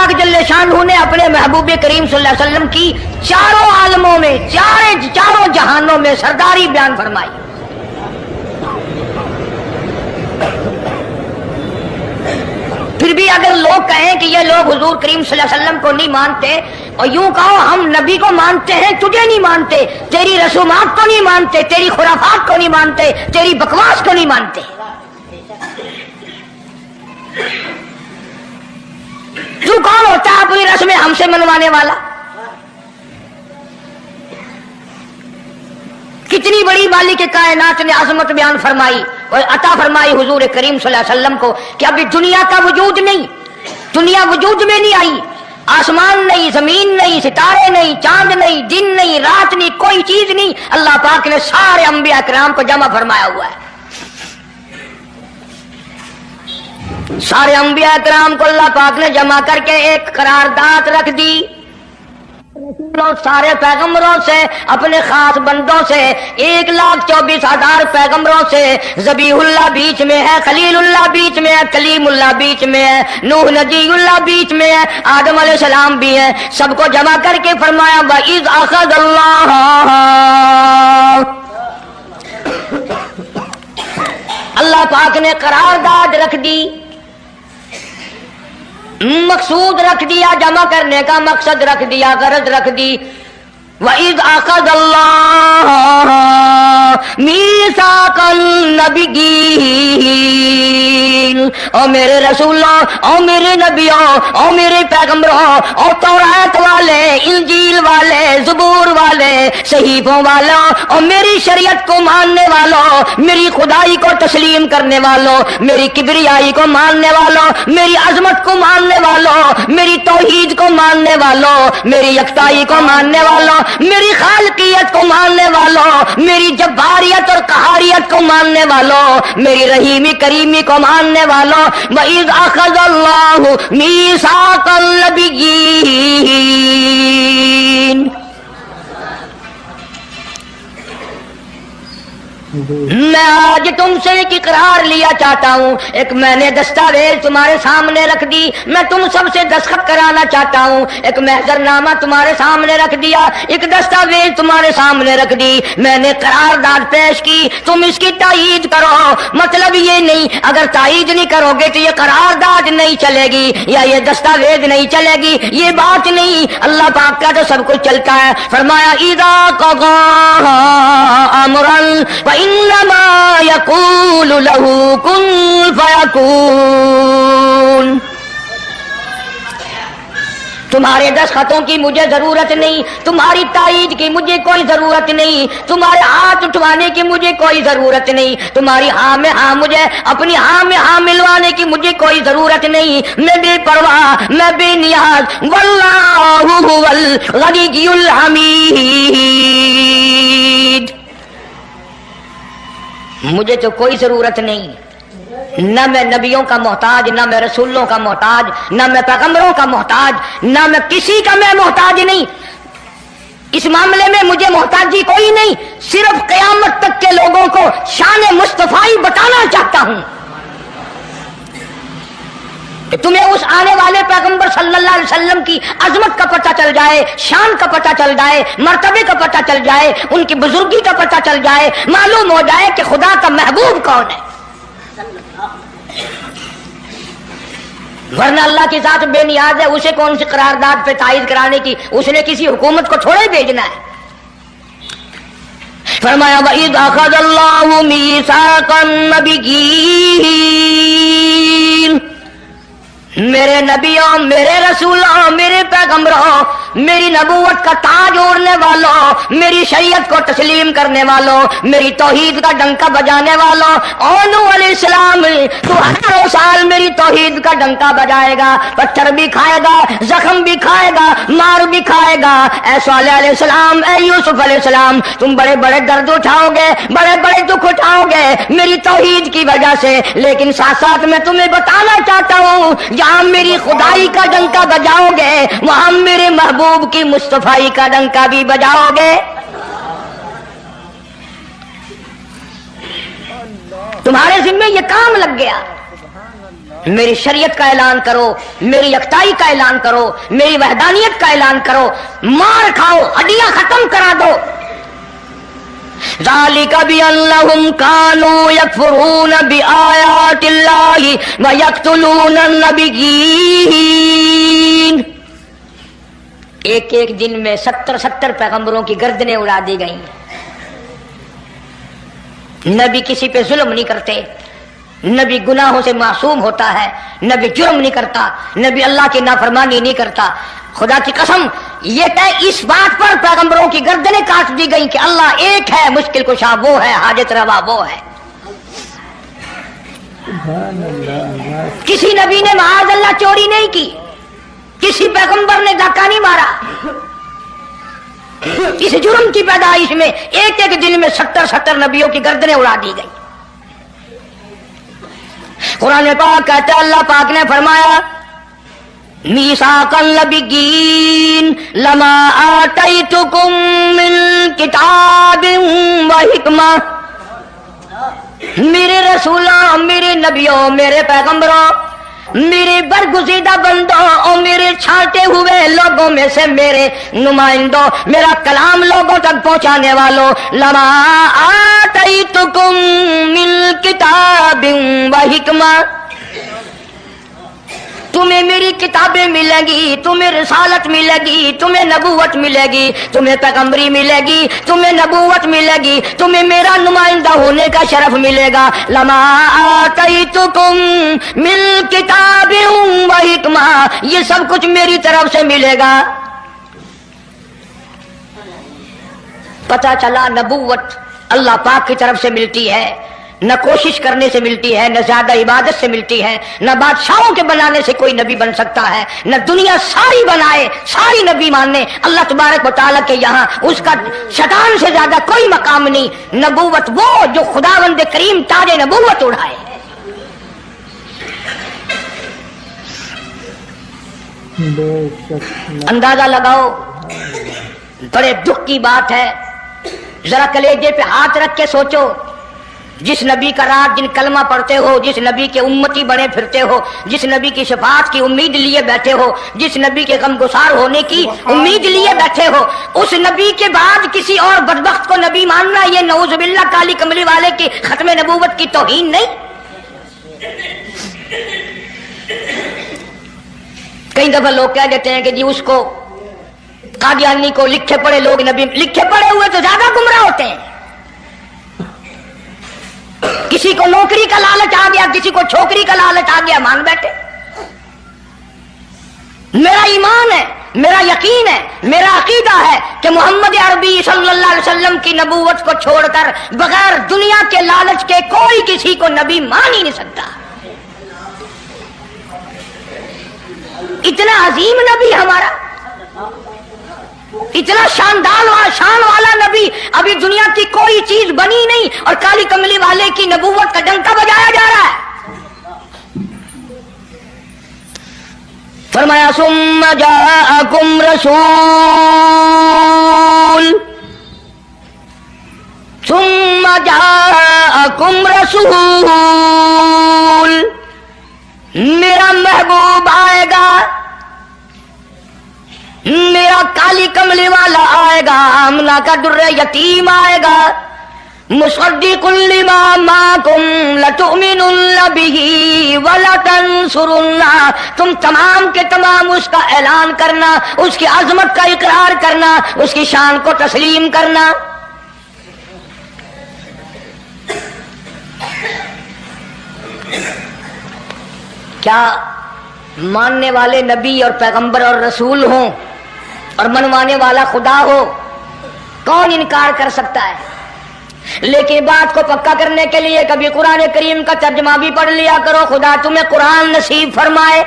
پاک جل شانہ نے اپنے محبوب کریم صلی اللہ علیہ وسلم کی چاروں عالموں میں چاروں جہانوں میں سرداری بیان فرمائی. پھر بھی اگر لوگ کہیں کہ یہ لوگ حضور کریم صلی اللہ علیہ وسلم کو نہیں مانتے اور یوں کہو ہم نبی کو مانتے ہیں تجھے نہیں مانتے, تیری رسومات کو نہیں مانتے, تیری خرافات کو نہیں مانتے, تیری بکواس کو نہیں مانتے. تو کون ہوتا ہے اپنی رسمیں ہم سے منوانے والا؟ کتنی بڑی مالک کائنات نے عظمت بیان فرمائی اور عطا فرمائی حضور کریم صلی اللہ علیہ وسلم کو کہ ابھی دنیا کا وجود نہیں, دنیا وجود میں نہیں آئی, آسمان نہیں, زمین نہیں, ستارے نہیں, چاند نہیں, دن نہیں, رات نہیں, کوئی چیز نہیں. اللہ پاک نے سارے انبیاء کرام کو جمع فرمایا ہوا ہے. سارے انبیاء کرام کو اللہ پاک نے جمع کر کے ایک قرارداد رکھ دی. سارے پیغمبروں سے, اپنے خاص بندوں سے, 1,24,000 پیغمبروں سے, ذبیح اللہ بیچ میں ہے, خلیل اللہ بیچ میں ہے, کلیم اللہ بیچ میں ہے, نوح نجی اللہ بیچ میں ہے, آدم علیہ السلام بھی ہے. سب کو جمع کر کے فرمایا وَإِذْ أَخَذَ اللَّهُ, اللہ پاک نے قرارداد رکھ دی, مقصود رکھ دیا, جمع کرنے کا مقصد رکھ دیا, غرض رکھ دی. وَإِذْ أَخَذَ اللَّهُ مِيثَاقَ النَّبِيِّينَ, او میرے رسولوں, او میرے نبیوں, او میرے پیغمبروں, او تورات والے, انجیل والے, زبور والے, صحیفوں والوں, اور میری شریعت کو ماننے والوں, میری خدائی کو تسلیم کرنے والوں, میری کبریائی کو ماننے والوں, میری عظمت کو ماننے والوں, میری توحید کو ماننے والوں, میری یکتائی کو ماننے والوں, میری خالقیت کو ماننے والوں, میری جباریت اور قہاریت کو ماننے والوں, میری رحیمی کریمی کو ماننے والوں. وَإِذْ أَخَذَ اللَّهُ مِيثَاقَ النَّبِيِّينَ, میں آج تم سے ایک اقرار لیا چاہتا ہوں, ایک میں نے دستاویز تمہارے سامنے رکھ دی, میں تم سب سے دستخط کرانا چاہتا ہوں, ایک محضر نامہ تمہارے سامنے رکھ دیا, ایک دستاویز تمہارے سامنے رکھ دی, میں نے قرارداد پیش کی, تم اس کی تائید کرو. مطلب یہ نہیں اگر تائید نہیں کرو گے تو یہ قرارداد نہیں چلے گی یا یہ دستاویز نہیں چلے گی, یہ بات نہیں. اللہ پاک کا تو سب کچھ چلتا ہے. فرمایا اذا قضى امرا انما يقول له كن فيكون. تمہارے دستخطوں کی مجھے ضرورت نہیں, تمہاری تائید کی مجھے کوئی ضرورت نہیں, تمہارے ہاتھ اٹھوانے کی مجھے کوئی ضرورت نہیں, تمہاری ہاں میں ہاں مجھے اپنی ہاں میں ہاں ملوانے کی مجھے کوئی ضرورت نہیں. میں بے پرواہ, میں بے نیاز. واللہ هو الغنی الحمید, مجھے تو کوئی ضرورت نہیں, نہ میں نبیوں کا محتاج, نہ میں رسولوں کا محتاج, نہ میں پیغمبروں کا محتاج, نہ میں کسی کا میں محتاج نہیں. اس معاملے میں مجھے محتاجی کوئی نہیں, صرف قیامت تک کے لوگوں کو شان مصطفی بتانا چاہتا ہوں کہ تمہیں اس آنے والے پیغمبر صلی اللہ علیہ وسلم کی عظمت کا پتہ چل جائے, شان کا پتہ چل جائے, مرتبے کا پتہ چل جائے, ان کی بزرگی کا پتہ چل جائے, معلوم ہو جائے کہ خدا کا محبوب کون ہے. ورنہ اللہ کی ذات بے نیاز ہے, اسے کون سی قرارداد پہ تائید کرانے کی, اس نے کسی حکومت کو تھوڑے بھیجنا ہے. فرمایا وَإِذْ أَخَذَ اللَّهُ مِيثَاقَ النَّبِيِّينَ, میرے نبیوں, میرے رسولوں, میرے پیغمبروں, میری نبوت کا تاج اوڑھنے والوں, میری شریعت کو تسلیم کرنے والوں, میری توحید کا ڈنکا بجانے والوں, اور نوح علیہ السلام تو 1000 سال میری توحید کا ڈنکا بجائے گا, پتھر بھی کھائے گا, زخم بھی کھائے گا, مار بھی کھائے گا. اے صالح علیہ السلام, اے یوسف علیہ السلام, تم بڑے بڑے درد اٹھاؤ گے, بڑے بڑے دکھ اٹھاؤ گے میری توحید کی وجہ سے, لیکن ساتھ ساتھ میں تمہیں بتانا چاہتا ہوں جہاں میری خدائی کا ڈنکا بجاؤ گے وہاں میرے محبوب کی مصطفی کا ڈنکا بھی بجاؤ گے. تمہارے ذمہ یہ کام لگ گیا. میری شریعت کا اعلان کرو، میری یکتائی کا اعلان کرو، میری وحدانیت کا اعلان کرو، مار کھاؤ، ہڈیاں ختم کرا دو۔ ذالک بأنہم کانوا یکفرون بآیات اللہ ویقتلون النبیین۔ ایک ایک دن میں 70 پیغمبروں کی گردنیں اڑا دی گئیں۔ نبی کسی پہ ظلم نہیں کرتے، نبی گناہوں سے معصوم ہوتا ہے، نبی جرم نہیں کرتا، نبی اللہ کی نافرمانی نہیں کرتا۔ خدا کی قسم یہ طے اس بات پر پیغمبروں کی گردنیں کاٹ دی گئیں کہ اللہ ایک ہے، مشکل کشا وہ ہے، حاجت روا وہ ہے۔ کسی نبی نے معاذ اللہ چوری نہیں کی، کسی پیغمبر نے ڈاکہ نہیں مارا۔ اس جرم کی پیدائش میں ایک ایک دن میں 70 نبیوں کی گردنیں اڑا دی گئی۔ قرآن پاک کہتا ہے اللہ پاک نے فرمایا میثاق النبیین لما آتیتکم من کتاب و حکمہ، میرے رسولوں، میرے نبیوں، میرے پیغمبروں، میرے برگزیدہ بندوں اور میرے چھانٹے ہوئے لوگوں میں سے میرے نمائندوں، میرا کلام لوگوں تک پہنچانے والوں، لما آتیتکم من کتاب و حکمہ، تمہیں میری کتابیں ملیں گی، تمہیں رسالت ملے گی، تمہیں نبوت ملے گی، تمہیں پیغمبری ملے گی، تمہیں نبوت ملے گی، تمہیں میرا نمائندہ ہونے کا شرف ملے گا۔ لما آتیتکم من کتاب و حکمہ، یہ سب کچھ میری طرف سے ملے گا۔ پتہ چلا نبوت اللہ پاک کی طرف سے ملتی ہے، نہ کوشش کرنے سے ملتی ہے، نہ زیادہ عبادت سے ملتی ہے، نہ بادشاہوں کے بنانے سے کوئی نبی بن سکتا ہے، نہ دنیا ساری بنائے ساری نبی ماننے اللہ تبارک و تعالیٰ کے یہاں اس کا شیطان سے زیادہ کوئی مقام نہیں۔ نبوت وہ جو خداوند کریم تاج نبوت اڑائے۔ اندازہ لگاؤ، بڑے دکھ کی بات ہے، ذرا کلیجے پہ ہاتھ رکھ کے سوچو، جس نبی کا رات دن کلمہ پڑھتے ہو، جس نبی کے امتی بنے پھرتے ہو، جس نبی کی شفاعت کی امید لیے بیٹھے ہو، جس نبی کے غم گسار ہونے کی امید لیے بیٹھے ہو، اس نبی کے بعد کسی اور بدبخت کو نبی ماننا یہ نعوذ باللہ کالی کملی والے کی ختم نبوت کی توہین نہیں؟ کئی دفعہ لوگ کہہ دیتے ہیں کہ جی اس کو قادیانی کو لکھے پڑھے لوگ نبی، لکھے پڑھے ہوئے تو زیادہ گمراہ ہوتے ہیں۔ کسی کو نوکری کا لالچ آ گیا، کسی کو چھوکری کا لالچ آ گیا، مان بیٹھے۔ میرا ایمان ہے، میرا یقین ہے، میرا عقیدہ ہے کہ محمد عربی صلی اللہ علیہ وسلم کی نبوت کو چھوڑ کر بغیر دنیا کے لالچ کے کوئی کسی کو نبی مان ہی نہیں سکتا۔ اتنا عظیم نبی ہمارا، اتنا شاندار شان والا نبی، ابھی دنیا کی کوئی چیز بنی نہیں اور کالی کملی والے کی نبوت کا ڈنکا بجایا جا رہا ہے۔ فرمایا ثم جاءکم رسول، ثم جاءکم رسول، میرا محبوب آئے گا، میرا کالی کملی والا آئے گا، آمنہ کا در یتیم آئے گا، مصدق لما معکم لتؤمنن بہ ولتنصرنہ، تم تمام کے تمام اس کا اعلان کرنا، اس کی عظمت کا اقرار کرنا، اس کی شان کو تسلیم کرنا۔ کیا ماننے والے نبی اور پیغمبر اور رسول ہوں اور منوانے والا خدا ہو، کون انکار کر سکتا ہے؟ لیکن بات کو پکا کرنے کے لیے کبھی قرآن کریم کا ترجمہ بھی پڑھ لیا کرو، خدا تمہیں قرآن نصیب فرمائے۔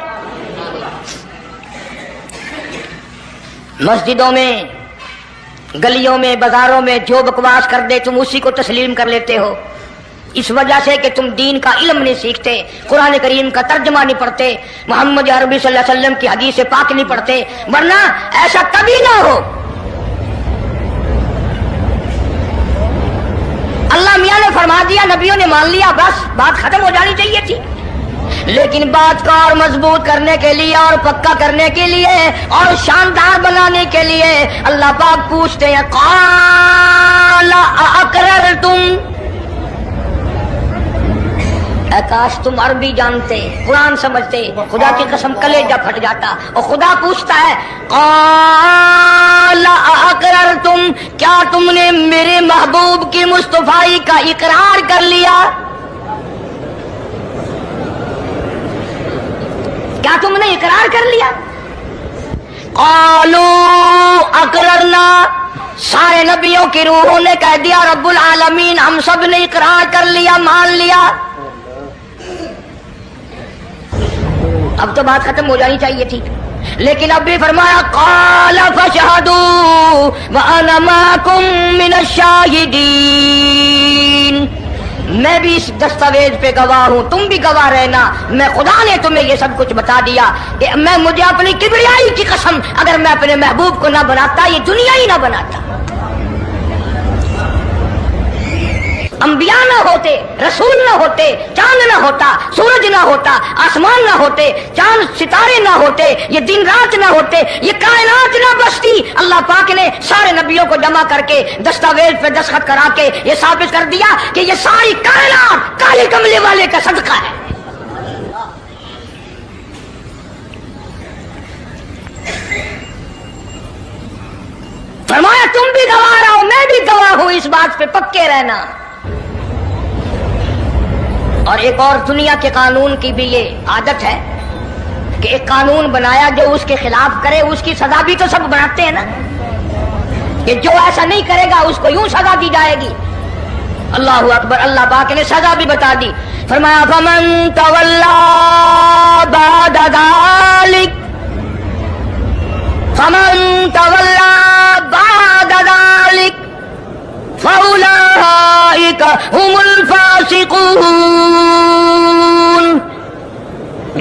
مسجدوں میں، گلیوں میں، بازاروں میں جو بکواس کر دے تم اسی کو تسلیم کر لیتے ہو، اس وجہ سے کہ تم دین کا علم نہیں سیکھتے، قرآن کریم کا ترجمہ نہیں پڑھتے، محمد عربی صلی اللہ علیہ وسلم کی حدیث پاک نہیں پڑھتے، ورنہ ایسا کبھی نہ ہو۔ اللہ میاں نے فرما دیا، نبیوں نے مان لیا، بس بات ختم ہو جانی چاہیے تھی۔ لیکن بات کو اور مضبوط کرنے کے لیے اور پکا کرنے کے لیے اور شاندار بنانے کے لیے اللہ پاک پوچھتے ہیں قال اقررتم، اے کاش تم عربی جانتے، قرآن سمجھتے، خدا کی قسم کلیجہ پھٹ جاتا۔ اور خدا پوچھتا ہے قال اقررتم، کیا تم نے میرے محبوب کی مصطفائی کا اقرار کر لیا؟ کیا تم نے اقرار کر لیا؟ قالوا اقررنا، سارے نبیوں کی روحوں نے کہہ دیا رب العالمین ہم سب نے اقرار کر لیا، مان لیا۔ اب تو بات ختم ہو جانی چاہیے تھی، لیکن اب بھی فرمایا قال فاشهدوا وانا معكم من الشاهدين، میں بھی اس دستاویز پہ گواہ ہوں، تم بھی گواہ رہنا، میں خدا نے تمہیں یہ سب کچھ بتا دیا کہ میں مجھے اپنی کبریائی کی قسم اگر میں اپنے محبوب کو نہ بناتا یہ دنیا ہی نہ بناتا، انبیاء نہ ہوتے، رسول نہ ہوتے، چاند نہ ہوتا، سورج نہ ہوتا، آسمان نہ ہوتے، چاند ستارے نہ ہوتے، یہ دن رات نہ ہوتے، یہ کائنات نہ بستی، اللہ پاک نے سارے نبیوں کو جمع کر کے دستاویز پہ دستخط کرا کے یہ ثابت کر دیا کہ یہ ساری کائنات کالے کملے والے کا صدقہ ہے۔ فرمایا تم بھی گواہ رہو، میں بھی گواہ ہوں، اس بات پہ پکے رہنا۔ اور ایک اور دنیا کے قانون کی بھی یہ عادت ہے کہ ایک قانون بنایا جو اس کے خلاف کرے اس کی سزا بھی تو سب بناتے ہیں نا، کہ جو ایسا نہیں کرے گا اس کو یوں سزا دی جائے گی۔ اللہ اکبر، اللہ پاک نے سزا بھی بتا دی، فرمایا فمن تولی بعد ذلک، فمن تولی بعد ذلک فأولئک هم الفاسقون،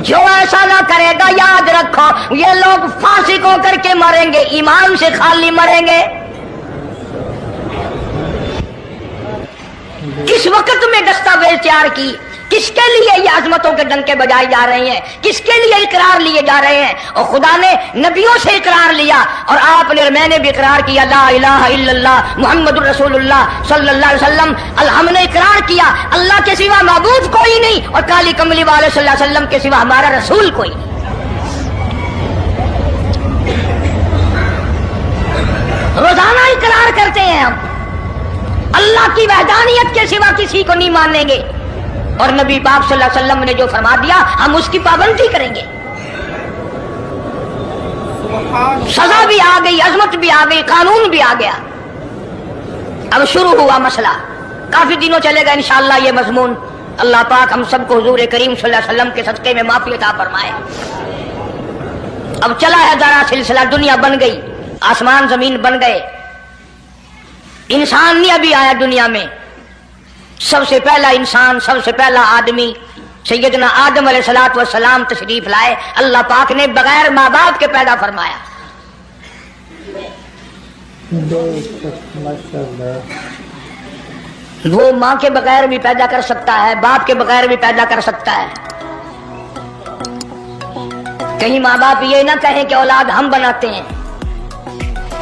جو ایسا نہ کرے گا یاد رکھو یہ لوگ فاسق ہو کر کے مریں گے، ایمان سے خالی مریں گے۔ کس وقت میں دستاویز تیار کی، کس کے لیے یہ عظمتوں کے ڈنکے بجائے جا رہے ہیں، کس کے لیے اقرار لیے جا رہے ہیں؟ اور خدا نے نبیوں سے اقرار لیا اور آپ نے، میں نے بھی اقرار کیا لا الہ الا اللہ محمد الرسول اللہ صلی اللہ علیہ وسلم، ہم نے اقرار کیا اللہ کے سوا معبود کوئی نہیں اور کالی کملی والے صلی اللہ علیہ وسلم کے سوا ہمارا رسول کوئی نہیں۔ روزانہ اقرار کرتے ہیں ہم اللہ کی وحدانیت کے سوا کسی کو نہیں مانیں گے، اور نبی پاک صلی اللہ علیہ وسلم نے جو فرما دیا ہم اس کی پابندی کریں گے۔ سزا بھی آ گئی، عظمت بھی آ گئی، قانون بھی آ گیا۔ اب شروع ہوا مسئلہ، کافی دنوں چلے گا انشاءاللہ یہ مضمون۔ اللہ پاک ہم سب کو حضور کریم صلی اللہ علیہ وسلم کے صدقے میں معافی عطا فرمائے۔ اب چلا ہے ذرا سلسلہ، دنیا بن گئی، آسمان زمین بن گئے، انسان نہیں ابھی آیا دنیا میں۔ سب سے پہلا انسان، سب سے پہلا آدمی سیدنا آدم علیہ الصلوۃ والسلام تشریف لائے، اللہ پاک نے بغیر ماں باپ کے پیدا فرمایا۔ وہ ماں کے بغیر بھی پیدا کر سکتا ہے، باپ کے بغیر بھی پیدا کر سکتا ہے۔ کہیں ماں باپ یہ نہ کہیں کہ اولاد ہم بناتے ہیں،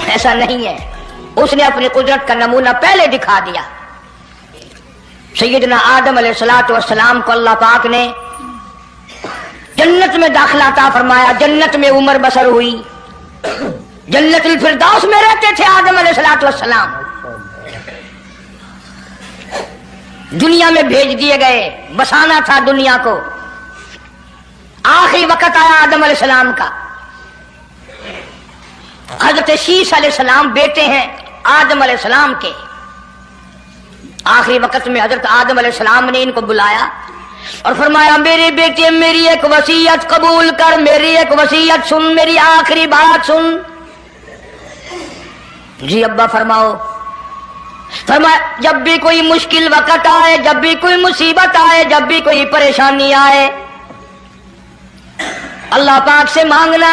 ایسا نہیں ہے، اس نے اپنی قدرت کا نمونہ پہلے دکھا دیا۔ سیدنا آدم علیہ الصلوۃ والسلام کو اللہ پاک نے جنت میں داخلہ عطا فرمایا، جنت میں عمر بسر ہوئی، جنت الفردوس میں رہتے تھے آدم علیہ الصلوۃ والسلام۔ دنیا میں بھیج دیے گئے، بسانا تھا دنیا کو۔ آخری وقت آیا آدم علیہ السلام کا۔ حضرت شیش علیہ السلام بیٹے ہیں آدم علیہ السلام کے۔ آخری وقت میں حضرت آدم علیہ السلام نے ان کو بلایا اور فرمایا میرے بیٹے میری ایک وصیت قبول کر، میری ایک وصیت سن، میری آخری بات سن۔ جی ابا فرماؤ۔ فرمایا جب بھی کوئی مشکل وقت آئے، جب بھی کوئی مصیبت آئے، جب بھی کوئی پریشانی آئے، اللہ پاک سے مانگنا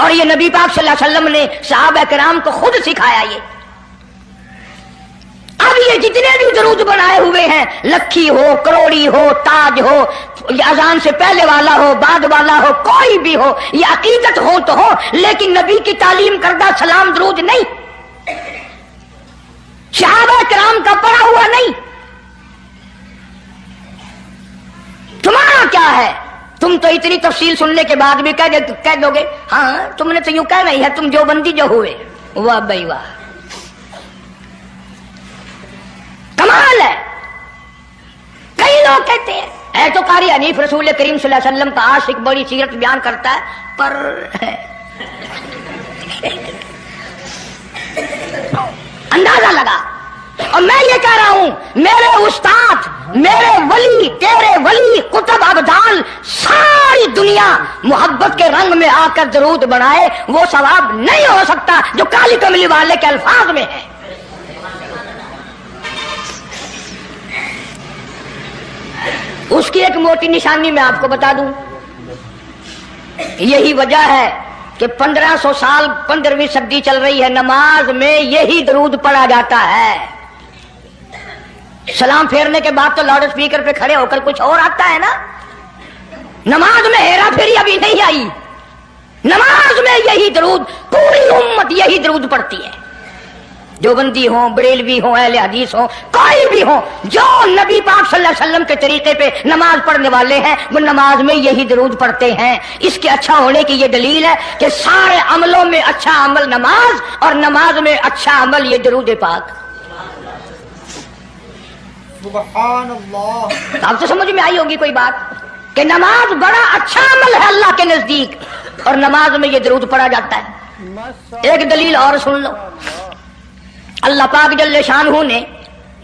اور یہ نبی پاک صلی اللہ علیہ وسلم نے صحابہ کرام کو خود سکھایا یہ. اب یہ جتنے بھی درود بنائے ہوئے ہیں، لکھی ہو، کروڑی ہو، تاج ہو، یہ اذان سے پہلے والا ہو، بعد والا ہو، کوئی بھی ہو، یہ عقیدت ہو تو ہو، لیکن نبی کی تعلیم کردہ سلام درود نہیں، صحابہ کرام کا پڑھا ہوا نہیں. تمہارا کیا ہے؟ تم تو اتنی تفصیل سننے کے بعد بھی کہہ دو گے ہاں تم نے تو یوں کہنا ہی ہے، تم جو بندی جو ہوئے. واہ بھائی واہ، کمال ہے. کئی لوگ کہتے ہیں اے تو قاری حنیف رسول کریم صلی اللہ علیہ وسلم کا عاشق بڑی سیرت بیان کرتا ہے، پر اندازہ لگا. اور میں یہ کہہ رہا ہوں میرے استاد، میرے ولی، تیرے ولی، کتب ابدال، ساری دنیا محبت کے رنگ میں آ کر درود بنائے، وہ ثواب نہیں ہو سکتا جو کالی کملی والے کے الفاظ میں ہے. اس کی ایک موٹی نشانی میں آپ کو بتا دوں. یہی وجہ ہے کہ 1500 سال 15ویں صدی چل رہی ہے، نماز میں یہی درود پڑھا جاتا ہے. سلام پھیرنے کے بعد تو لاؤڈ اسپیکر پہ کھڑے ہو کر کچھ اور آتا ہے نا. نماز میں ہیرا پھیری ابھی نہیں آئی. نماز میں یہی درود، پوری امت یہی درود پڑھتی ہے. جو بندی ہوں، بریلوی ہوں، اہل حدیث ہوں، کوئی بھی ہوں، جو نبی پاک صلی اللہ علیہ وسلم کے طریقے پہ نماز پڑھنے والے ہیں وہ نماز میں یہی درود پڑھتے ہیں. اس کے اچھا ہونے کی یہ دلیل ہے کہ سارے عملوں میں اچھا عمل نماز، اور نماز میں اچھا عمل یہ درود پاک. سبحان اللہ. آپ تو سمجھ میں آئی ہوگی کوئی بات کہ نماز بڑا اچھا عمل ہے اللہ کے نزدیک، اور نماز میں یہ درود پڑھا جاتا ہے. ایک دلیل اور سن لو. اللہ پاک جل شانہ نے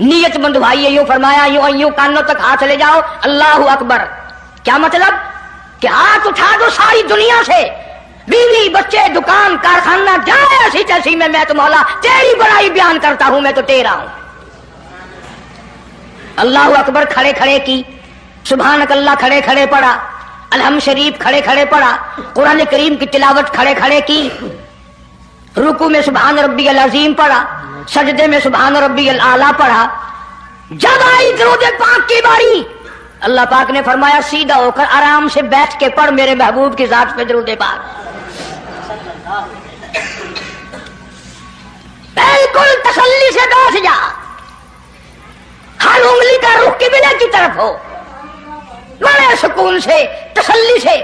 نیت بندھوائی ہے، یوں فرمایا یوں کانوں تک ہاتھ لے جاؤ، اللہ اکبر. کیا مطلب؟ کہ ہاتھ اٹھا دو ساری دنیا سے، بیوی بچے دکان کارخانہ جائے ایسی تیسی میں تو مولا تیری بڑائی بیان کرتا ہوں، میں تو تیرا ہوں. اللہ اکبر کھڑے کھڑے کی، سبحانک اللہ کھڑے کھڑے پڑھا، الحمد شریف کھڑے کھڑے پڑھا، قرآن کریم کی تلاوت کھڑے کھڑے کی، رکوع میں سبحان ربی العظیم پڑھا، سجدے میں سبحان ربی الاعلیٰ پڑھا. جب آئی درود پاک کی باری، اللہ پاک نے فرمایا سیدھا ہو کر آرام سے بیٹھ کے پڑھ میرے محبوب کی ذات پہ درود پاک. بالکل تسلی سے بیٹھ جا، ہر انگلی کا رخ قبلے کی طرف ہو، بڑے سکون سے تسلی سے.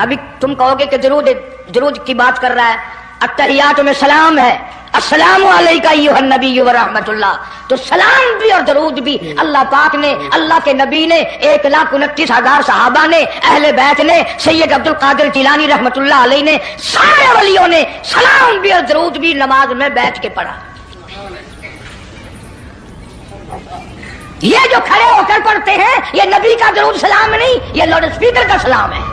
ابھی تم کہو گے کہ درود کی بات کر رہا ہے، التحیات میں سلام ہے، السلام علیکہ ایھا النبی ورحمۃ اللہ. تو سلام بھی اور درود بھی اللہ پاک نے، اللہ کے نبی نے، 1,29,000 صحابہ نے، اہل بیت نے، سید عبد القادر جیلانی رحمۃ اللہ علیہ نے، سارے ولیوں نے سلام بھی اور درود بھی نماز میں بیٹھ کے پڑھا. یہ جو کھڑے ہو کر پڑھتے ہیں یہ نبی کا درود سلام نہیں، یہ لاؤڈ اسپیکر کا سلام ہے.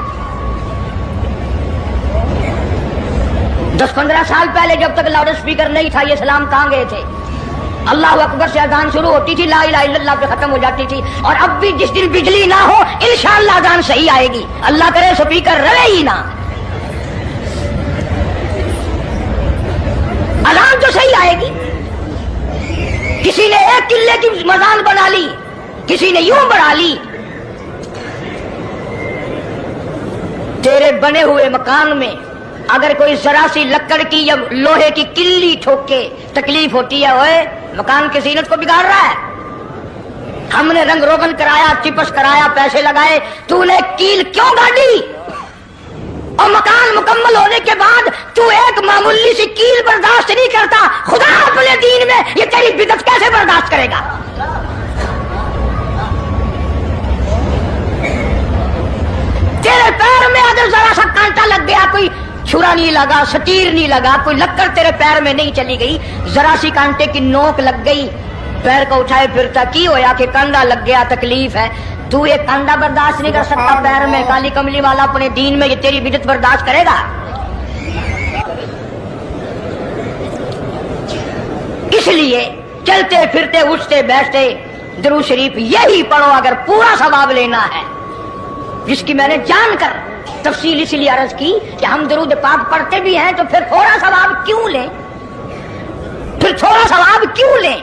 10-15 سال پہلے جب تک لاؤڈ اسپیکر نہیں تھا یہ سلام کہاں گئے تھے؟ اللہ اکبر سے اذان شروع ہوتی تھی، لا الہ الا اللہ پہ ختم ہو جاتی تھی. اور اب بھی جس دن بجلی نہ ہو انشاءاللہ اذان صحیح آئے گی، اللہ کرے اسپیکر رہے ہی نہ، اذان تو صحیح آئے گی. کسی نے ایک قلعے کی مزان بنا لی، کسی نے یوں بڑھا لی. تیرے بنے ہوئے مکان میں اگر کوئی ذرا سی لکڑ کی یا لوہے کی کلی ٹھوک کے تکلیف ہوتی ہے، اوئے مکان کی زینت کو بگاڑ رہا ہے. ہم نے رنگ روغن کرایا، چپس کرایا، پیسے لگائے، تو نے کیل کیوں گاڑی؟ اور مکان مکمل ہونے کے بعد تو ایک معمولی سی کیل برداشت نہیں کرتا، خدا اپنے دین میں یہ تیری بدعت کیسے برداشت کرے گا؟ تیرے پیر میں اگر ذرا سا کانٹا لگ گیا، کوئی چھرا نہیں لگا، ستیر نہیں لگا، کوئی لکڑ تیرے پیر میں نہیں چلی گئی، ذرا سی کانٹے کی نوک لگ گئی، پیر کو اٹھائے پھرتا کی ہویا کہ کانڈا لگ گیا، تکلیف ہے. تو یہ کانڈا برداشت نہیں کر سکتا پیر میں، کالی کملی والا اپنے دین میں یہ تیری بدعت برداشت کرے گا؟ اس لیے چلتے پھرتے اٹھتے بیٹھتے درود شریف یہی پڑھو اگر پورا ثواب لینا ہے، جس کی میں نے جان کر تفصیل اس لیے عرض کی کہ ہم درود پاک پڑھتے بھی ہیں تو پھر تھوڑا ثواب کیوں لیں؟ پھر تھوڑا ثواب کیوں لیں؟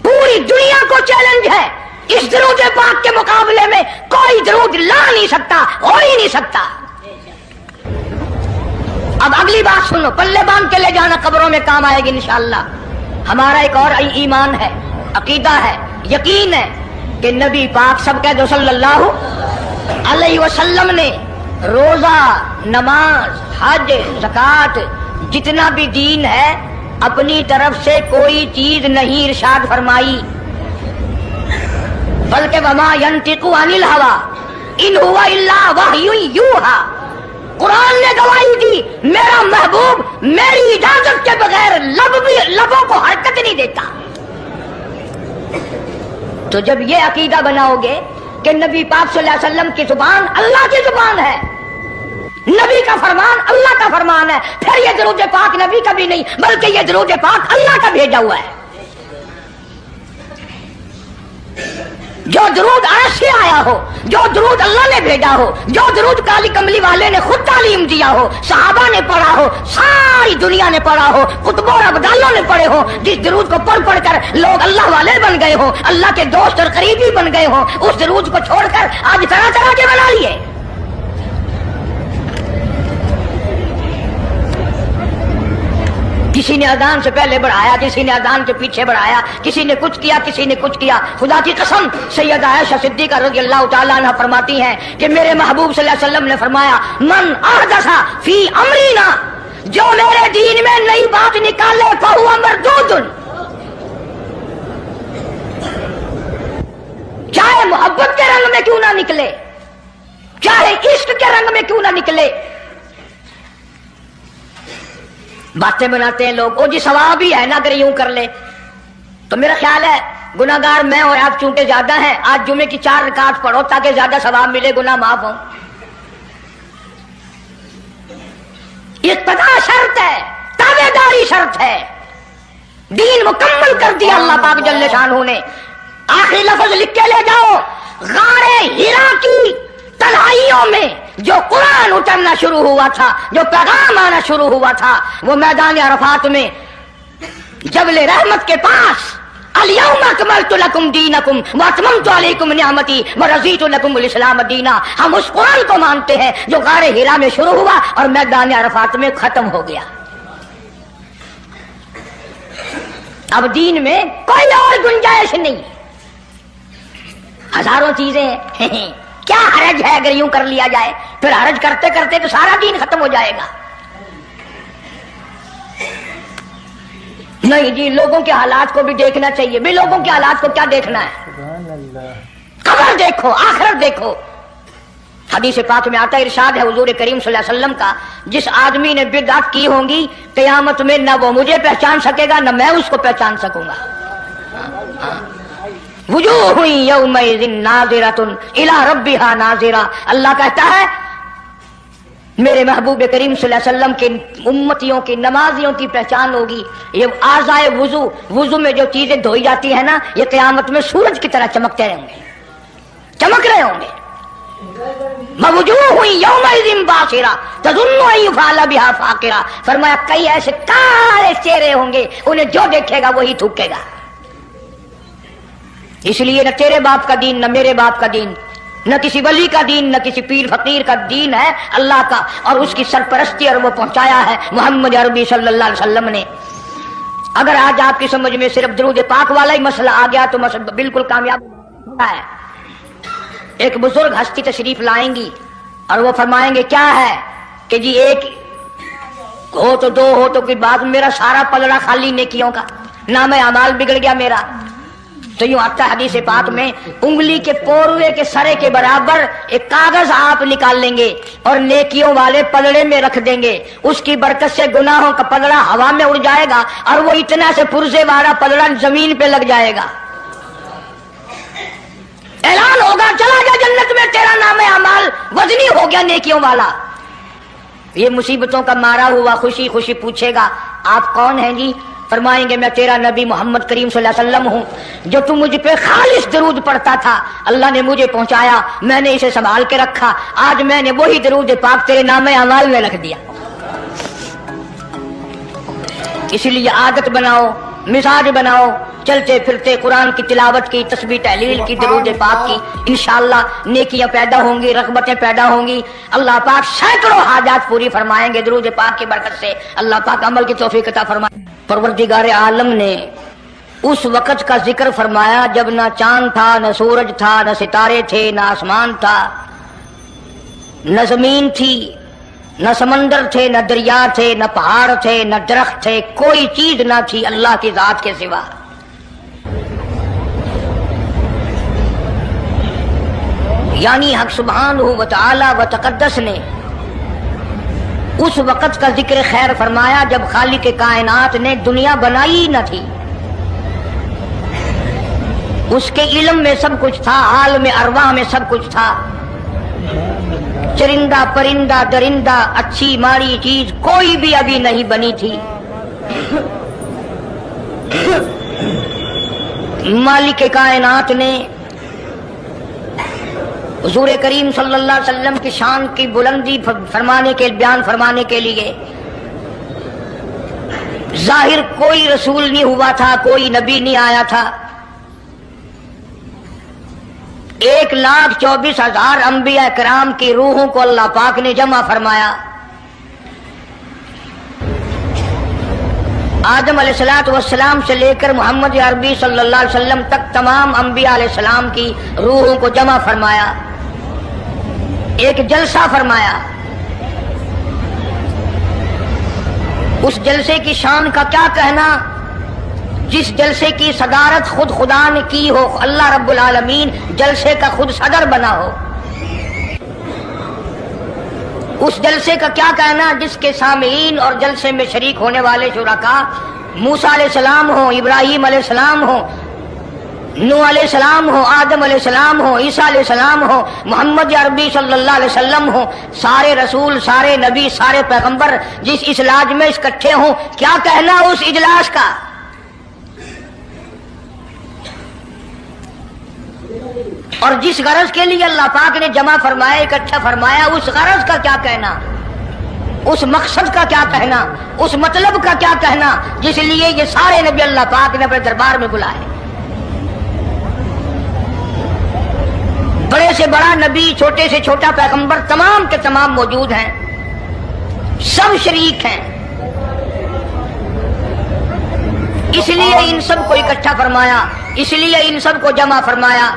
پوری دنیا کو چیلنج ہے، اس درود پاک کے مقابلے میں کوئی درود لا نہیں سکتا، ہو ہی نہیں سکتا۔ اب اگلی بات سنو، پلے باندھ کے لے جانا، قبروں میں کام آئے گی انشاءاللہ۔ ہمارا ایک اور ایمان ہے، عقیدہ ہے، یقین ہے کہ نبی پاک سب کہہ دو صلی اللہ علیہ وسلم نے روزہ، نماز، حج، زکوٰۃ، جتنا بھی دین ہے اپنی طرف سے کوئی چیز نہیں ارشاد فرمائی، بلکہ وما ينطق عن الهوى ان هو الا وحی یوحی۔ قرآن نے گواہی دی میرا محبوب میری اجازت کے بغیر لبوں کو حرکت نہیں دیتا۔ تو جب یہ عقیدہ بناؤ گے کہ نبی پاک صلی اللہ علیہ وسلم کی زبان اللہ کی زبان ہے، نبی کا فرمان اللہ کا فرمان ہے، پھر یہ درود پاک نبی کا بھی نہیں بلکہ یہ درود پاک اللہ کا بھیجا ہوا ہے۔ جو درود عرش سے آیا ہو، جو درود اللہ نے بھیجا ہو، جو درود کالی کملی والے نے خود تعلیم دیا ہو، صحابہ نے پڑھا ہو، ساری دنیا نے پڑھا ہو، قطبوں اور ابدالوں نے پڑھے ہو، جس درود کو پڑھ پڑھ کر لوگ اللہ والے بن گئے ہو، اللہ کے دوست اور قریبی بن گئے ہو، اس درود کو چھوڑ کر آج طرح طرح کے بنا لیے۔ کسی نے اذان سے پہلے بڑھایا، کسی نے اذان کے پیچھے بڑھایا، کسی نے کچھ کیا، کسی نے کچھ کیا۔ خدا کی قسم سیدہ عائشہ صدیقہ رضی اللہ تعالیٰ عنہ فرماتی ہیں کہ میرے محبوب صلی اللہ علیہ وسلم نے فرمایا من احدث فی امرینا، جو میرے دین میں نئی بات نکالے فہو مردود، چاہے محبت کے رنگ میں کیوں نہ نکلے، چاہے عشق کے رنگ میں کیوں نہ نکلے۔ باتیں بناتے ہیں لوگ، او جی ثواب ہی ہے نا اگر یوں کر لے، تو میرا خیال ہے گناہگار میں اور آپ چونکہ زیادہ ہیں، آج جمعے کی 4 رکعت پڑھو تاکہ زیادہ ثواب ملے، گناہ معاف ہوں۔ اقتداء شرط ہے، تابع داری شرط ہے، دین مکمل کر دیا اللہ پاک جل شانہ نے۔ آخری لفظ لکھ کے لے جاؤ، غار حرا کی تنہائیوں میں جو قرآن اترنا شروع ہوا تھا، جو پیغام آنا شروع ہوا تھا، وہ میدان عرفات میں جبل رحمت کے پاس الیوم اکملت لکم دینکم واتممت علیکم نعمتی ورضیت لکم الاسلام دینا۔ ہم اس قرآن کو مانتے ہیں جو غار حرا میں شروع ہوا اور میدان عرفات میں ختم ہو گیا۔ اب دین میں کوئی اور گنجائش نہیں، ہزاروں چیزیں ہیں، کیا حرج ہے اگر یوں کر لیا جائے؟ پھر حرج کرتے کرتے تو سارا دین ختم ہو جائے گا۔ نہیں جی، لوگوں کے حالات کو بھی دیکھنا چاہیے۔ بھی لوگوں کے حالات کو کیا دیکھنا ہے؟ سبحان اللہ۔ قبر دیکھو، آخرت دیکھو۔ حدیث پاک میں آتا ارشاد ہے حضور کریم صلی اللہ علیہ وسلم کا، جس آدمی نے بدعت کی ہوں گی قیامت میں نہ وہ مجھے پہچان سکے گا نہ میں اس کو پہچان سکوں گا۔ وجوہ یومئذ ناظرۃ الی ربھا ناظرہ، اللہ کہتا ہے میرے محبوب کریم صلی اللہ علیہ وسلم کے امتیوں کی نمازیوں کی پہچان ہوگی۔ یہ اعضائے وضو میں جو چیزیں دھوئی جاتی ہیں نا، یہ قیامت میں سورج کی طرح چمکتے رہیں گے، چمک رہے ہوں گے۔ وجوہ یومئذ باسرہ تظن ان یفعل بہا فاقرہ، فرمایا کئی ایسے کالے چہرے ہوں گے انہیں جو دیکھے گا وہی تھوکے گا۔ اس لیے نہ تیرے باپ کا دین، نہ میرے باپ کا دین، نہ کسی ولی کا دین، نہ کسی پیر فقیر کا دین ہے، اللہ کا، اور اس کی سرپرستی اور وہ پہنچایا ہے محمد عربی صلی اللہ علیہ وسلم نے۔ اگر آج آپ کی سمجھ میں صرف درود پاک والا ہی مسئلہ آ گیا تو مسئلہ بالکل کامیاب ہوتا ہے۔ ایک بزرگ ہستی تشریف لائیں گی اور وہ فرمائیں گے کیا ہے کہ جی ایک ہو تو دو ہو تو کوئی بات، میرا سارا پلڑا خالی نیکیوں کا، نام اعمال بگڑ گیا میرا۔ تو یوں آتا حدیث پاک میں انگلی کے پوروے کے سرے کے برابر ایک کاغذ آپ نکال لیں گے اور نیکیوں والے پلڑے میں رکھ دیں گے، اس کی برکت سے گناہوں کا پلڑا ہوا میں اڑ جائے گا اور وہ اتنا سے پرزے والا پلڑا زمین پہ لگ جائے گا۔ اعلان ہوگا چلا جا جنت میں، تیرا نام اعمال وزنی ہو گیا نیکیوں والا۔ یہ مصیبتوں کا مارا ہوا خوشی خوشی پوچھے گا آپ کون ہیں جی؟ فرمائیں گے میں تیرا نبی محمد کریم صلی اللہ علیہ وسلم ہوں، جو تم مجھ پہ خالص درود پڑھتا تھا اللہ نے مجھے پہنچایا، میں نے اسے سنبھال کے رکھا، آج میں نے وہی درود پاک تیرے نام اعمال میں رکھ دیا۔ اسی لیے عادت بناؤ، مزاج بناؤ، چلتے پھرتے قرآن کی تلاوت کی، تسبیح تحلیل کی، درود پاک کی، انشاءاللہ نیکیاں پیدا ہوں گی، رغبتیں پیدا ہوں گی، اللہ پاک سینکڑوں حاجات پوری فرمائیں گے درود پاک کی برکت سے، اللہ پاک عمل کی توفیق عطا فرمائے۔ پروردگار عالم نے اس وقت کا ذکر فرمایا جب نہ چاند تھا، نہ سورج تھا، نہ ستارے تھے، نہ آسمان تھا، نہ زمین تھی، نہ سمندر تھے، نہ دریا تھے، نہ پہاڑ تھے، نہ درخت تھے، کوئی چیز نہ تھی اللہ کی ذات کے سوا۔ یعنی حق سبحانہ و تعالی و تقدس نے اس وقت کا ذکر خیر فرمایا جب خالق کائنات نے دنیا بنائی نہ تھی، اس کے علم میں سب کچھ تھا، عالم ارواح میں سب کچھ تھا، چرندہ پرندہ درندہ اچھی ماڑی چیز کوئی بھی ابھی نہیں بنی تھی۔ مالک کائنات نے حضور کریم صلی اللہ علیہ وسلم کی شان کی بلندی بیان فرمانے کے لیے ظاہر کوئی رسول نہیں ہوا تھا، کوئی نبی نہیں آیا تھا، 1,24,000 انبیاء کرام کی روحوں کو اللہ پاک نے جمع فرمایا۔ آدم علیہ السلام سے لے کر محمد عربی صلی اللہ علیہ وسلم تک تمام انبیاء علیہ السلام کی روحوں کو جمع فرمایا، ایک جلسہ فرمایا۔ اس جلسے کی شان کا کیا کہنا، جس جلسے کی صدارت خود خدا نے کی ہو، اللہ رب العالمین جلسے کا خود صدر بنا ہو۔ اس جلسے کا کیا کہنا جس کے سامعین اور جلسے میں شریک ہونے والے شرکاء موسیٰ علیہ السلام ہو، ابراہیم علیہ السلام ہو، نوح علیہ السلام ہو، آدم علیہ السلام ہو، عیسیٰ علیہ السلام ہو، محمد عربی صلی اللہ علیہ وسلم ہو، سارے رسول، سارے نبی، سارے پیغمبر جس اجلاس میں اکٹھے ہوں، کیا کہنا اس اجلاس کا؟ اور جس غرض کے لیے اللہ پاک نے جمع فرمایا، اکٹھا فرمایا، اس غرض کا کیا کہنا، اس مقصد کا کیا کہنا، اس مطلب کا کیا کہنا جس لیے یہ سارے نبی اللہ پاک نے اپنے دربار میں بلائے۔ بڑے سے بڑا نبی، چھوٹے سے چھوٹا پیغمبر، تمام کے تمام موجود ہیں، سب شریک ہیں، اس لیے ان سب کو اکٹھا فرمایا، اس لیے ان سب کو جمع فرمایا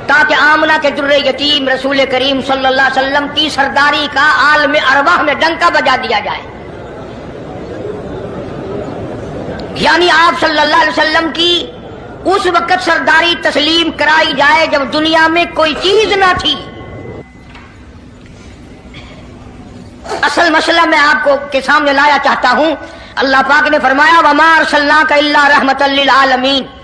تاکہ آمنہ کے در یتیم رسول کریم صلی اللہ علیہ وسلم کی سرداری کا عالم ارواح میں ڈنکا بجا دیا جائے۔ یعنی آپ صلی اللہ علیہ وسلم کی اس وقت سرداری تسلیم کرائی جائے جب دنیا میں کوئی چیز نہ تھی۔ اصل مسئلہ میں آپ کو کے سامنے لایا چاہتا ہوں، اللہ پاک نے فرمایا وَمَا أَرْسَلْنَاكَ إِلَّا رَحْمَةً لِّلْعَالَمِينَ،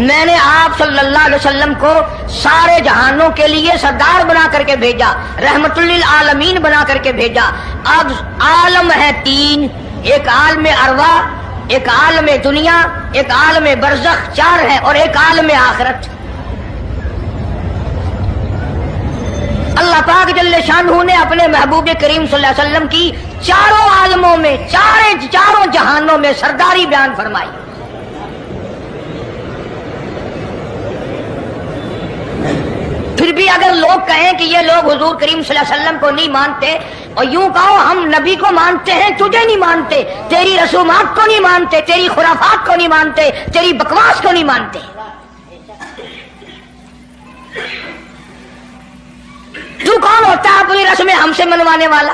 میں نے آپ صلی اللہ علیہ وسلم کو سارے جہانوں کے لیے سردار بنا کر کے بھیجا، رحمت للعالمین بنا کر کے بھیجا۔ اب عالم ہے تین، ایک عالم ارواح، ایک عالم دنیا، ایک عالم برزخ، چار ہے، اور ایک عالم آخرت۔ اللہ پاک جل شانہ نے اپنے محبوب کریم صلی اللہ علیہ وسلم کی چاروں عالموں میں، چاروں جہانوں میں سرداری بیان فرمائی۔ پھر بھی اگر لوگ کہیں کہ یہ لوگ حضور کریم صلی اللہ علیہ وسلم کو نہیں مانتے، اور یوں کہو ہم نبی کو مانتے ہیں، تجھے نہیں مانتے، تیری رسومات کو نہیں مانتے، تیری خرافات کو نہیں مانتے، تیری بکواس کو نہیں مانتے، تو کون ہوتا ہے اپنی رسمیں ہم سے منوانے والا؟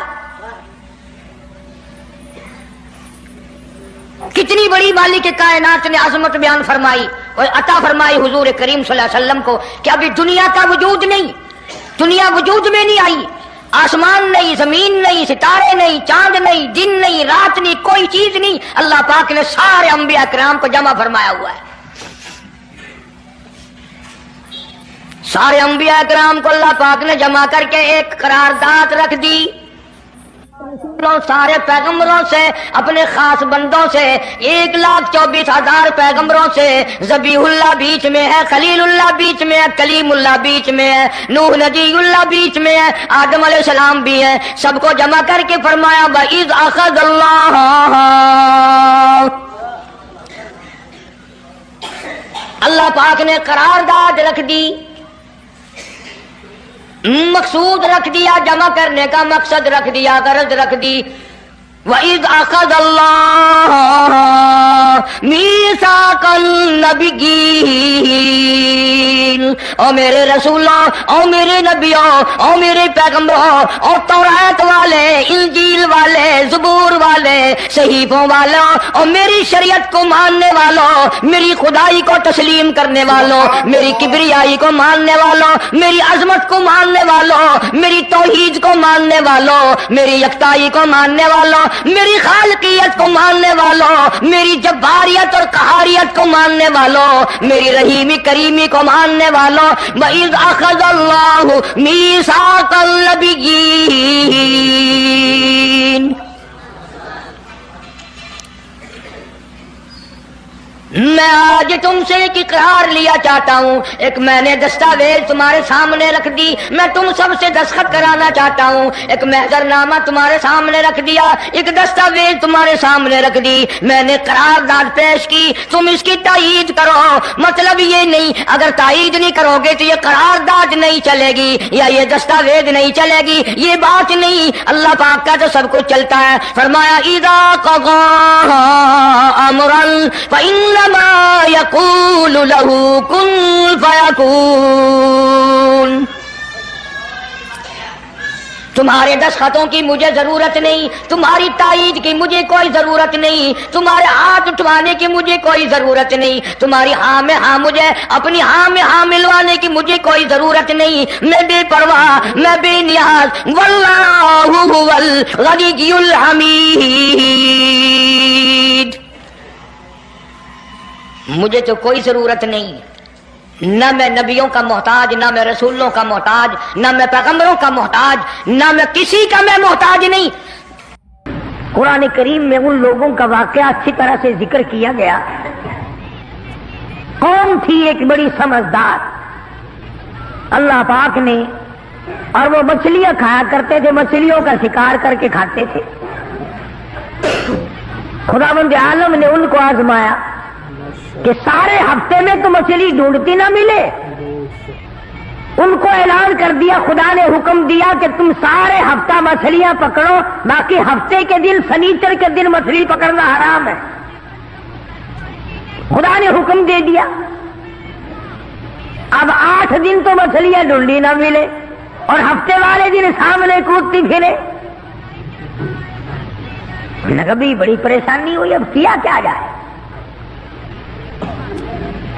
کتنی بڑی مالک کائنات نے عظمت بیان فرمائی اور عطا فرمائی حضور کریم صلی اللہ علیہ وسلم کو کہ ابھی دنیا کا وجود نہیں، دنیا وجود میں نہیں آئی، آسمان نہیں، زمین نہیں، ستارے نہیں، چاند نہیں، دن نہیں، رات نہیں، کوئی چیز نہیں، اللہ پاک نے سارے انبیاء کرام کو جمع فرمایا ہوا ہے۔ سارے انبیاء کرام کو اللہ پاک نے جمع کر کے ایک قرارداد رکھ دی۔ سارے پیغمبروں سے، اپنے خاص بندوں سے، 1,24,000 پیغمبروں سے، ذبیح اللہ بیچ میں ہے، خلیل اللہ بیچ میں ہے، کلیم اللہ بیچ میں ہے، نوح نجی اللہ بیچ میں ہے، آدم علیہ السلام بھی ہے، سب کو جمع کر کے فرمایا وَإِذْ أَخَذَ اللہ پاک نے قرارداد رکھ دی، مقصود رکھ دیا، جمع کرنے کا مقصد رکھ دیا، غرض رکھ دی۔ وَإِذْ أَخَذَ اللَّهُ مِيثَاقَ النَّبِيِّينَ، او میرے رسولوں، او میرے نبیوں، او میرے پیغمبروں، او تورات والے، انجیل والے، زبور والے، صحیفوں والوں، او میری شریعت کو ماننے والوں، میری خدائی کو تسلیم کرنے والوں، میری کبریائی کو ماننے والوں، میری عظمت کو ماننے والوں، میری توحید کو ماننے والوں، میری یکتائی کو ماننے والوں، میری خالقیت کو ماننے والوں، میری جباریت اور قہاریت کو ماننے والوں، میری رحیمی کریمی کو ماننے والوں، وَإِذْ أَخَذَ اللَّهُ مِيثَاقَ النَّبِيِّينَ، میں آج تم سے ایک اقرار لیا چاہتا ہوں، ایک میں نے دستاویز تمہارے سامنے رکھ دی، میں تم سب سے دستخط کرانا چاہتا ہوں، ایک محضر نامہ تمہارے سامنے رکھ دیا، ایک دستاویز تمہارے سامنے رکھ دی، میں نے قرارداد پیش کی، تم اس کی تائید کرو۔ مطلب یہ نہیں اگر تائید نہیں کرو گے تو یہ قرارداد نہیں چلے گی یا یہ دستاویز نہیں چلے گی، یہ بات نہیں، اللہ پاک کا تو سب کچھ چلتا ہے۔ فرمایا اذا قضى امرا فانما يقول له كن فيكون، تمہارے دستخطوں کی مجھے ضرورت نہیں، تمہاری تائید کی مجھے کوئی ضرورت نہیں، تمہارے ہاتھ اٹھوانے کی مجھے کوئی ضرورت نہیں، تمہاری ہاں میں ہاں مجھے اپنی ہاں میں ہاں ملوانے کی مجھے کوئی ضرورت نہیں، میں بے پرواہ، میں بے نیاز، واللہ هو الغنی الحمید، مجھے تو کوئی ضرورت نہیں، نہ میں نبیوں کا محتاج، نہ میں رسولوں کا محتاج، نہ میں پیغمبروں کا محتاج، نہ میں کسی کا میں محتاج نہیں۔ قرآن کریم میں ان لوگوں کا واقعہ اچھی طرح سے ذکر کیا گیا۔ قوم تھی ایک بڑی سمجھدار، اللہ پاک نے، اور وہ مچھلیاں کھایا کرتے تھے، مچھلیوں کا شکار کر کے کھاتے تھے۔ خداوند عالم نے ان کو آزمایا کہ سارے ہفتے میں تو مچھلی ڈھونڈتی نہ ملے، ان کو اعلان کر دیا، خدا نے حکم دیا کہ تم سارے ہفتہ مچھلیاں پکڑو، باقی ہفتے کے دن سنیچر کے دن مچھلی پکڑنا حرام ہے۔ خدا نے حکم دے دیا۔ اب 8 دن تو مچھلیاں ڈھونڈی نہ ملے اور ہفتے والے دن سامنے کودتی پھرے، کبھی بڑی پریشانی ہوئی، اب کیا کیا جائے،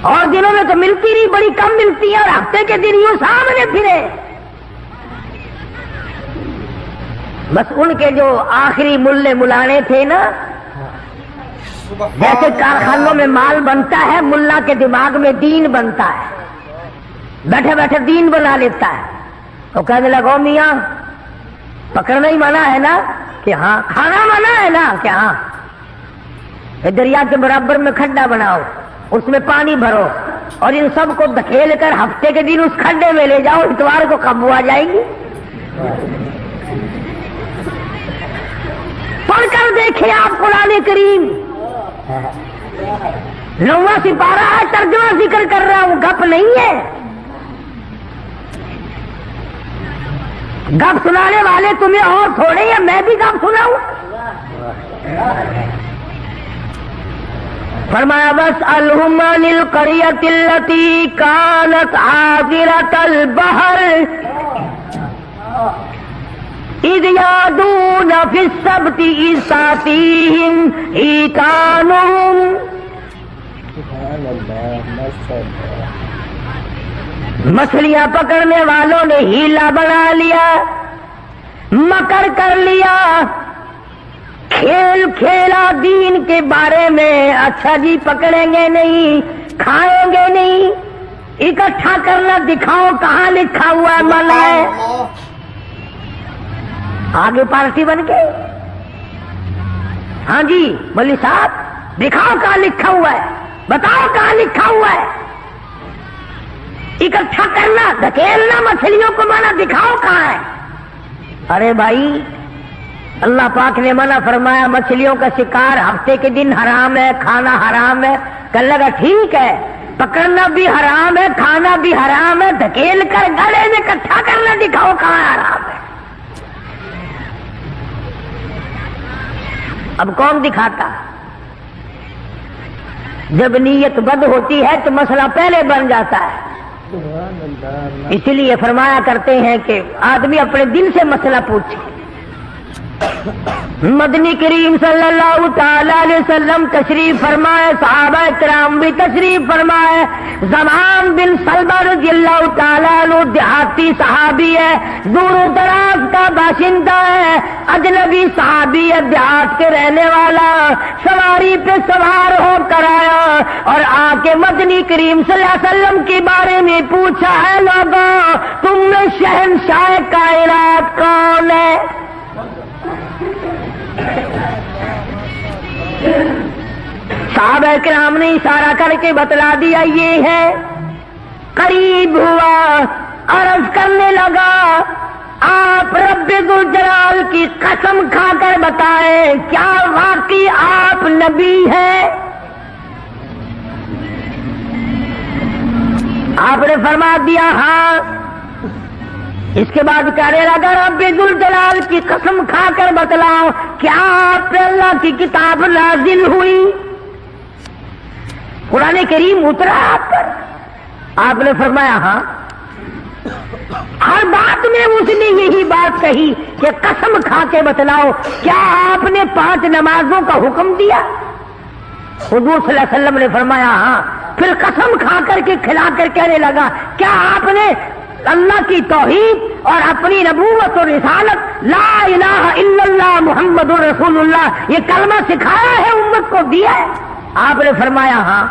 اور دنوں میں تو ملتی نہیں، بڑی کم ملتی ہے، اور ہفتے کے دن یوں سامنے پھرے۔ بس ان کے جو آخری ملے ملانے تھے نا، جیسے کارخانوں میں مال بنتا ہے، ملا کے دماغ میں دین بنتا ہے، بیٹھے بیٹھے دین بنا لیتا ہے۔ تو کہنے لگو میاں پکڑنا ہی منع ہے نا؟ کہ ہاں۔ کھانا منع ہے نا؟ کہ ہاں۔ دریا کے برابر میں کھڈا بناؤ، اس میں پانی بھرو، اور ان سب کو دھکیل کر ہفتے کے دن اس کھڈے میں لے جاؤ، اتوار کو قابو آ جائے گی۔ پڑھ کر دیکھیں آپ قرآن کریم، 9واں سپارہ ہے، ترجمہ ذکر کر رہا ہوں، گپ نہیں ہے۔ گپ سنانے والے تمہیں اور تھوڑے ہیں، میں بھی گپ سناؤں۔ فرمایا وَاسْأَلْهُمْ عَنِ الْقَرْيَةِ الَّتِي كَانَتْ حَاضِرَةَ الْبَحْرِ إِذْ يَعْدُونَ فِي السَّبْتِ إِذْ تَأْتِيهِمْ حِيتَانُهُمْ، مچھلیاں پکڑنے والوں نے ہیلا بنا لیا، مکر کر لیا، کھیل کھیلا دین کے بارے میں، اچھا جی پکڑیں گے نہیں، کھائیں گے نہیں، اکٹھا کرنا دکھاؤ کہاں لکھا ہوا ہے، منع ہے۔ آگے پارٹی بن گئی، ہاں جی مولوی صاحب دکھاؤ کہاں لکھا ہوا ہے، بتاؤ کہاں لکھا ہوا ہے؟ اکٹھا کرنا دھکیلنا مچھلیوں کو منع، دکھاؤ کہاں ہے؟ ارے بھائی اللہ پاک نے منع فرمایا مچھلیوں کا شکار ہفتے کے دن حرام ہے، کھانا حرام ہے. کہنے لگا ٹھیک ہے، پکڑنا بھی حرام ہے، کھانا بھی حرام ہے، دھکیل کر گلے میں اکٹھا کرنا دکھاؤ کہاں حرام ہے؟ اب کون دکھاتا؟ جب نیت بد ہوتی ہے تو مسئلہ پہلے بن جاتا ہے. سبحان اللہ. اسی لیے فرمایا کرتے ہیں کہ آدمی اپنے دل سے مسئلہ پوچھے. مدنی کریم صلی اللہ تعالی علیہ وسلم تشریف فرمائے، صحابہ کرام بھی تشریف فرمائے. زمان بن سلمہ رضی اللہ تعالیٰ عنہ دیہاتی صحابی ہے، دور و دراز کا باشندہ ہے، اجنبی صحابی ہے، دیہات کے رہنے والا. سواری پہ سوار ہو کر آیا اور آ کے مدنی کریم صلی اللہ علیہ وسلم کے بارے میں پوچھا ہے لوگوں تم میں شہنشاہ کائنات کون ہے؟ صحابہ کرام نے اشارہ کر کے بتلا دیا یہ ہے. قریب ہوا، عرض کرنے لگا آپ رب ذوالجلال کی قسم کھا کر بتائیں کیا واقعی آپ نبی ہیں؟ آپ نے فرما دیا ہاں. اس کے بعد کہنے لگا رب ذوالجلال کی قسم کھا کر بتلاؤ کیا آپ پہ اللہ کی کتاب نازل ہوئی؟ قرآن کریم اترا آپ پر؟ آپ نے فرمایا ہاں. ہر بات میں اس نے یہی بات کہی کہ قسم کھا کے بتلاؤ کیا آپ نے 5 نمازوں کا حکم دیا؟ حضور صلی اللہ علیہ وسلم نے فرمایا ہاں. پھر قسم کھا کر کے کھلا کر کہنے لگا کیا آپ نے اللہ کی توحید اور اپنی نبوت اور رسالت لا الہ الا اللہ محمد رسول اللہ یہ کلمہ سکھایا ہے، امت کو دیا ہے؟ آپ نے فرمایا ہاں.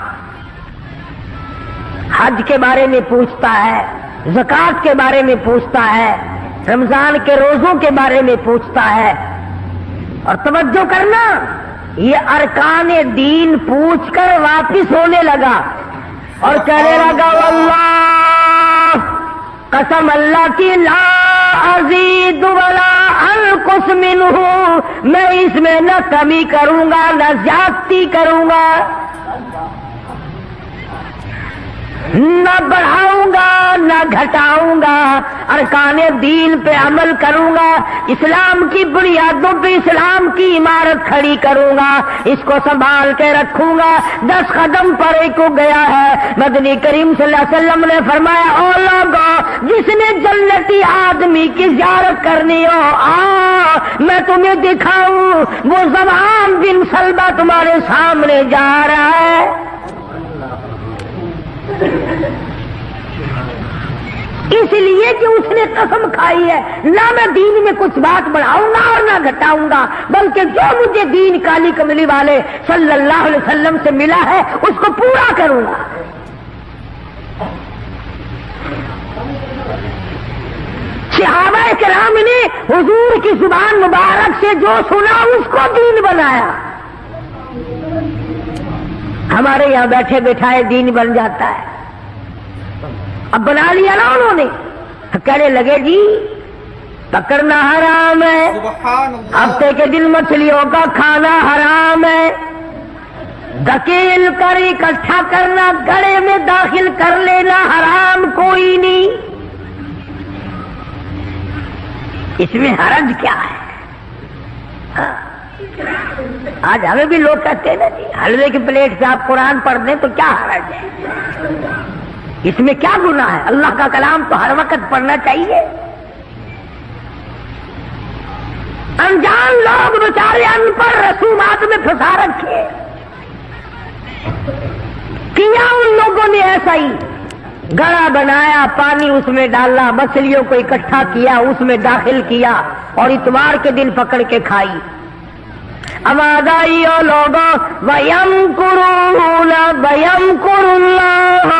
حج کے بارے میں پوچھتا ہے، زکوٰۃ کے بارے میں پوچھتا ہے، رمضان کے روزوں کے بارے میں پوچھتا ہے. اور توجہ کرنا یہ ارکان دین پوچھ کر واپس ہونے لگا اور کہنے لگا واللہ قسم اللہ کی لا ازید ولا انقص منہ، میں اس میں نہ کمی کروں گا نہ زیادتی کروں گا، نہ بڑھاؤں گا نہ گھٹاؤں گا. ارکان دین پہ عمل کروں گا، اسلام کی بنیادوں پہ اسلام کی عمارت کھڑی کروں گا، اس کو سنبھال کے رکھوں گا. 10 قدم پر ایک کو گیا ہے. مدنی کریم صلی اللہ علیہ وسلم نے فرمایا او لوگو جس نے جنتی آدمی کی زیارت کرنی ہو میں تمہیں دکھاؤں. وہ زمان بن سلمہ تمہارے سامنے جا رہا ہے. اس لیے کہ اس نے قسم کھائی ہے نہ میں دین میں کچھ بات بڑھاؤں گا اور نہ گھٹاؤں گا، بلکہ جو مجھے دین کالی کملی والے صلی اللہ علیہ وسلم سے ملا ہے اس کو پورا کروں گا. صحابہ کرام نے حضور کی زبان مبارک سے جو سنا اس کو دین بنایا. ہمارے یہاں بیٹھے بٹھائے دین بن جاتا ہے. اب بنا لیا نا انہوں نے، کہنے لگے جی پکڑنا حرام ہے، سبحان اللہ. ہفتے کے دن مچھلیوں کا کھانا حرام ہے، دھکیل کر اکٹھا کرنا گڑے میں داخل کر لینا حرام کوئی نہیں. اس میں حرج کیا ہے؟ آج ہمیں بھی لوگ کہتے ہیں نا جی حلوے کی پلیٹ سے آپ قرآن پڑھ دیں تو کیا حرج ہے؟ اس میں کیا گناہ ہے؟ اللہ کا کلام تو ہر وقت پڑھنا چاہیے. انجان لوگ بیچارے ان پڑھ رسومات میں پھنسا رکھے. کیا ان لوگوں نے ایسا ہی گڑا بنایا، پانی اس میں ڈالا، مچھلیوں کو اکٹھا کیا، اس میں داخل کیا اور اتوار کے دن پکڑ کے کھائی. آواز آئی او لوگوں وَيَمْكُرُونَ وَيَمْكُرُ اللَّهُ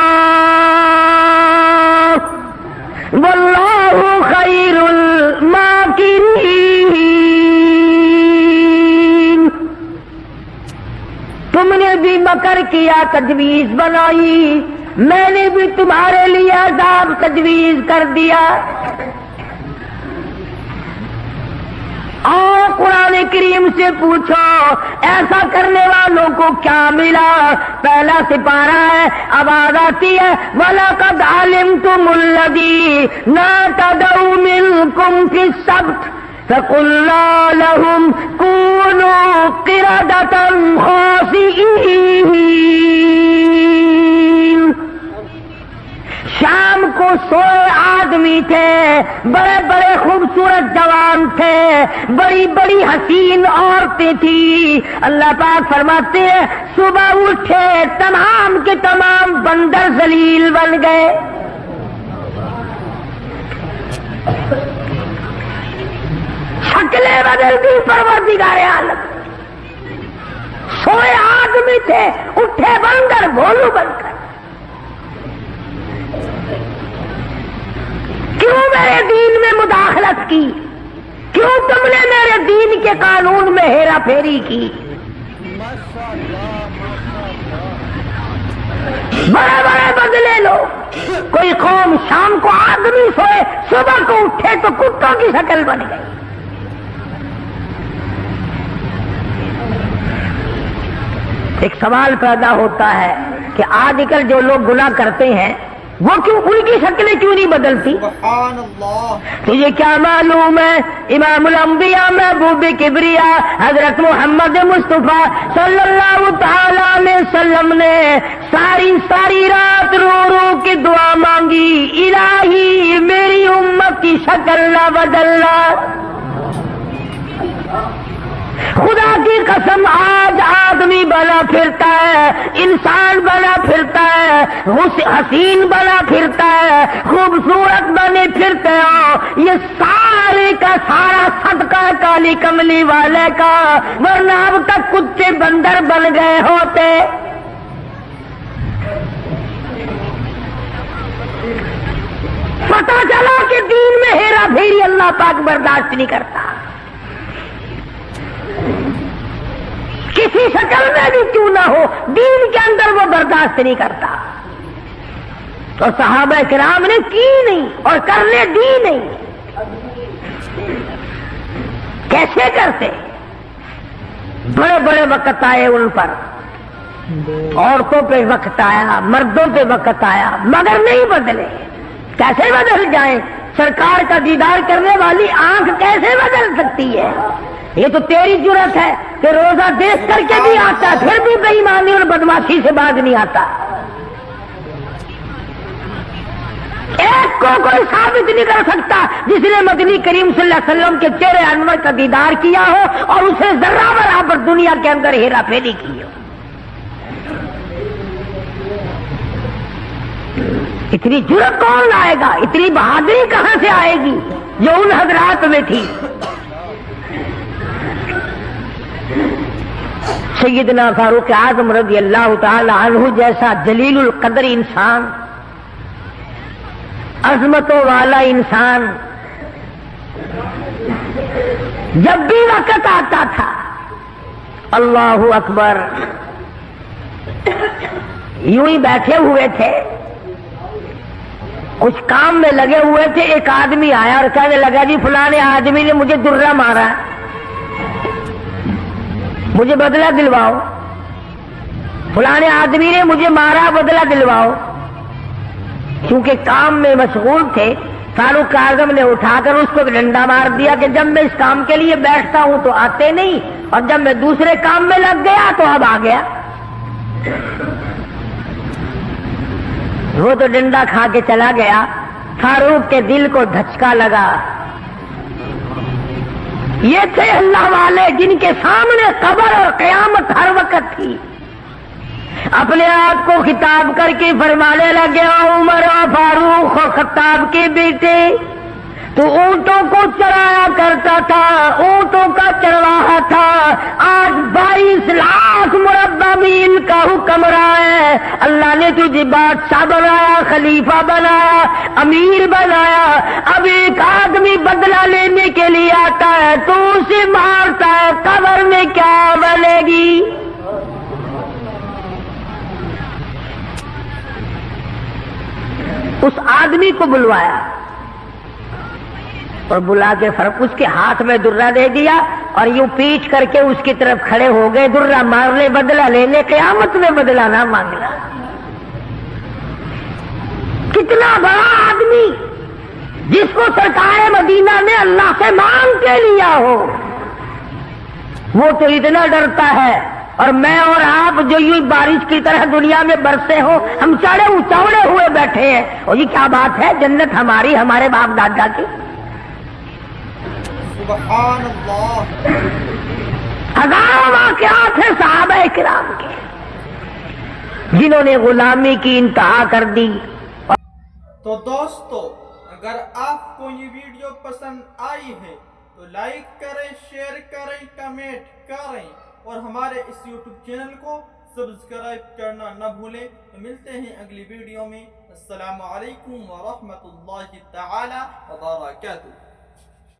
وَاللَّهُ خَيْرُ الْمَاكِرِينَ. کیا، تجویز بنائی، میں نے بھی تمہارے لیے عذاب تجویز کر دیا۔ اور قرآن کریم سے پوچھو ایسا کرنے والوں کو کیا ملا؟ پہلا سپارہ ہے، آواز آتی ہے وَلَقَدْ عَلِمْتُمُ الَّذِينَ اعْتَدَوْا مِنْكُمْ فِي السَّبْتِ فَقُلْنَا لَهُمْ كُونُوا قِرَدَةً خَاسِئِينَ۔ شام کو سوئے آدمی تھے، بڑے بڑے خوبصورت جوان تھے، بڑی بڑی حسین عورتیں تھیں۔ اللہ پاک فرماتے ہیں صبح اٹھے تمام کے تمام بندر ذلیل بن گئے۔ شکلیں بدل دی پروردگار عالم، سوئے آدمی تھے اٹھے بندر بھولو بن کر۔ کیوں میرے دین میں مداخلت کی؟ کیوں تم نے میرے دین کے قانون میں ہیرا پھیری کی؟ بڑے بڑے بدلے لو۔ کوئی قوم شام کو آدمی سوئے، صبح کو اٹھے تو کتوں کی شکل بن گئی۔ ایک سوال پیدا ہوتا ہے کہ آج کل جو لوگ گناہ کرتے ہیں وہ کیوں، ان کی شکلیں کیوں نہیں بدلتی؟ سبحان اللہ۔ تجھے کیا معلوم ہے امام الانبیاء محبوب کبریا حضرت محمد مصطفیٰ صلی اللہ تعالی علیہ وسلم نے ساری رات رو رو کے دعا مانگی، الہی میری امت کی شکل نہ بدلنا۔ خدا کی قسم آج آدمی بنا پھرتا ہے، انسان بنا پھرتا ہے، حسین بنا پھرتا ہے، خوبصورت بنے پھرتے ہو، یہ سارے کا سارا صدقہ کالی کملی والے کا، ورنہ اب تک کتے بندر بن گئے ہوتے۔ پتہ چلا کہ دین میں ہیرا پھیری اللہ پاک برداشت نہیں کرتا، کسی شکل میں بھی کیوں نہ ہو، دین کے اندر وہ برداشت نہیں کرتا۔ اور صحابہ کرام نے کی نہیں اور کرنے دی نہیں۔ کیسے کرتے؟ بڑے بڑے وقت آئے ان پر، عورتوں پہ وقت آیا، مردوں پہ وقت آیا، مگر نہیں بدلے۔ کیسے بدل جائیں؟ سرکار کا دیدار کرنے والی آنکھ کیسے بدل سکتی ہے؟ یہ تو تیری جرت ہے کہ روزہ دیکھ کر کے بھی آتا، پھر بھی بے ایمانی اور بدماشی سے باز نہیں آتا۔ ایک کو کوئی ثابت نہیں کر سکتا جس نے مدنی کریم صلی اللہ علیہ وسلم کے چہرے انور کا دیدار کیا ہو اور اسے ذرہ برابر دنیا کے اندر ہیرا پھیری کی ہو۔ اتنی جرت کون لائے گا؟ اتنی بہادری کہاں سے آئے گی جو ان حضرات میں تھی؟ سیدنا فاروق اعظم رضی اللہ تعالی عنہ جیسا جلیل القدر انسان، عظمتوں والا انسان، جب بھی وقت آتا تھا اللہ اکبر، یوں ہی بیٹھے ہوئے تھے، کچھ کام میں لگے ہوئے تھے، ایک آدمی آیا اور کہنے لگا جی فلانے آدمی نے مجھے درہ مارا، مجھے بدلہ دلواؤ، فلانے آدمی نے مجھے مارا، بدلہ دلواؤ۔ کیونکہ کام میں مشغول تھے، فاروق اعظم نے اٹھا کر اس کو ڈنڈا مار دیا کہ جب میں اس کام کے لیے بیٹھتا ہوں تو آتے نہیں، اور جب میں دوسرے کام میں لگ گیا تو اب آ گیا۔ وہ تو ڈنڈا کھا کے چلا گیا، فاروق کے دل کو دھچکا لگا۔ یہ تھے اللہ والے جن کے سامنے قبر اور قیامت ہر وقت تھی۔ اپنے آپ کو خطاب کر کے فرمانے لگے عمر و فاروق و خطاب کے بیٹے، تو اونٹوں کو چرایا کرتا تھا، اونٹوں کا چرواہا تھا، آج 22 لاکھ مربع میل کا حکمراں ہے۔ اللہ نے تجھے بادشاہ بنایا، خلیفہ بنایا، امیر بنایا، اب ایک آدمی بدلہ لینے کے لیے آتا ہے تو اسے مارتا ہے، قبر میں کیا بنے گی؟ اس آدمی کو بلوایا اور بلا کے فرق اس کے ہاتھ میں درہ دے دیا اور یوں پیچھ کر کے اس کی طرف کھڑے ہو گئے، درہ مارنے بدلہ لینے، قیامت میں بدلہ نہ مانگنا۔ کتنا بڑا آدمی جس کو سرکار مدینہ نے اللہ سے مانگ کے لیا ہو، وہ تو اتنا ڈرتا ہے، اور میں اور آپ جو یوں بارش کی طرح دنیا میں برسے ہو، ہم چوڑے ہوئے بیٹھے ہیں، اور یہ کیا بات ہے، جنت ہماری، ہمارے باپ دادا کی۔ سبحان اللہ۔ ہزاروں واقعات ہیں صحابہ کرام کے جنہوں نے غلامی کی انتہا کر دی۔ تو دوستو، اگر آپ کو یہ ویڈیو پسند آئی ہے تو لائک کریں، شیئر کریں، کمنٹ کریں اور ہمارے اس یوٹیوب چینل کو سبسکرائب کرنا نہ بھولیں۔ ملتے ہیں اگلی ویڈیو میں۔ السلام علیکم ورحمۃ اللہ تعالی وبرکاتہ۔